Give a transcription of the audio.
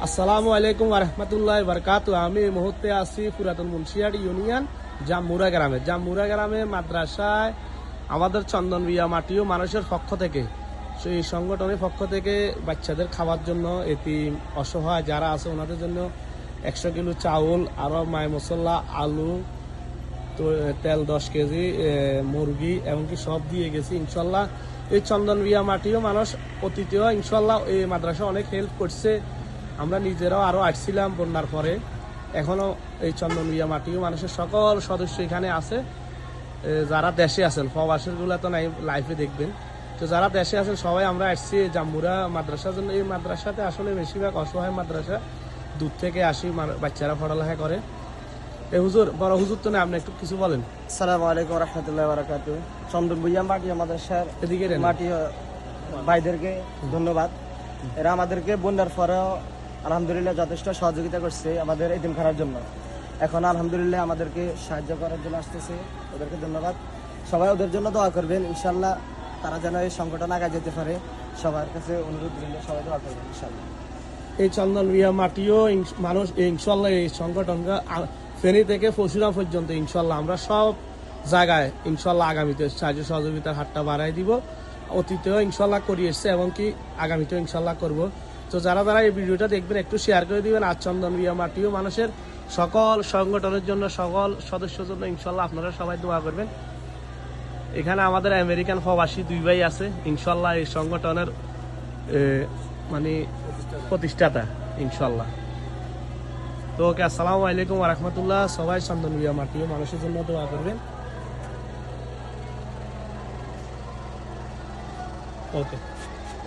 আসসালামু আলাইকুম ওয়া রাহমাতুল্লাহি ওয়া বারাকাতুহু। আমি এই মুহূর্তে আছি পুরাতন মুন্সিয়াট ইউনিয়ন জামমুরা গ্রামে। জামমুরা গ্রামে মাদ্রাসায় আমাদের চন্দন বিয়া মাটিও মানুষের পক্ষ থেকে, সেই সংগঠনের পক্ষ থেকে বাচ্চাদের খাওয়ার জন্য, এতিম অসহায় যারা আছে ওনাদের জন্য 100 কিলো চাউল, আরও মায় মশলা, আলু, তো তেল 10 কেজি, মুরগি এমনকি সব দিয়ে গেছি ইনশাল্লাহ। এই চন্দন বিয়া মাটিও মানুষ অতীতেও ইনশাল্লাহ এই মাদ্রাসা অনেক হেল্প করছে। আমরা নিজেরাও আরও আসছিলাম বন্যার পরে, এখনও এই চন্দন বিয়া মাটিও মানুষের সকল সদস্য এখানে আছে। যারা দেশে আছেন, প্রবাসীগুলো তো নাই লাইফে দেখবেন, তো যারা দেশে আছেন সবাই আমরা আসছি জামমুরা মাদ্রাসার জন্য। এই মাদ্রাসাতে আসলে বেশিরভাগ অসহায় মাদ্রাসা, দূর থেকে আসি বাচ্চারা পড়ালেখা করে। এই হুজুর, বড় হুজুর তো না, আপনি একটু কিছু বলেন। আসসালামু আলাইকুম রহমতুল্লাহ বারাকাতু। চন্দন ভুইয়া মাটি মাদ্রাসার এদিকে মাটি ভাইদেরকে ধন্যবাদ। এরা আমাদেরকে বন্যার পরেও আলহামদুলিল্লাহ যথেষ্ট সহযোগিতা করছে আমাদের এতিমখানার জন্য। এখন আলহামদুলিল্লাহ আমাদেরকে সাহায্য করার জন্য আসতেছে, ওদেরকে ধন্যবাদ। সবাই ওদের জন্য দোয়া করবেন ইনশাল্লাহ, তারা যেন এই সংগঠন আগায় যেতে পারে। সবার কাছে অনুরোধ রইল, সবাই দোয়া করবেন ইনশাল্লাহ। এই চন্দন বিয়া মাটিও মানুষ ইনশাল্লাহ এই সংগঠনকে ফেনী থেকে পরশুরাম পর্যন্ত ইনশাল্লাহ আমরা সব জায়গায় ইনশাল্লাহ আগামীতে সাহায্য সহযোগিতার হাতটা বাড়াই দিব। অতীতেও ইনশাল্লাহ করি এসছে এবং কি আগামীতেও ইনশাল্লাহ করব। তো যারা যারা এই ভিডিওটা দেখবেন একটু শেয়ার করে দিবেন। আর চন্দন বিয়া মাটিও মানুষের সকল সংগঠনের জন্য, সকল সদস্যের জন্য ইনশাল্লাহ আপনারা সবাই দোয়া করবেন। এখানে আমাদের আমেরিকান প্রবাসী 2 ভাই আছে ইনশাল্লাহ এই সংগঠনের মানে প্রতিষ্ঠাতা ইনশাল্লাহ। তো ওকে, আসসালামু আলাইকুম ওয়া রাহমাতুল্লাহ। সবাই চন্দন বিয়া মাটিও মানুষের জন্য দোয়া করবেন। ওকে।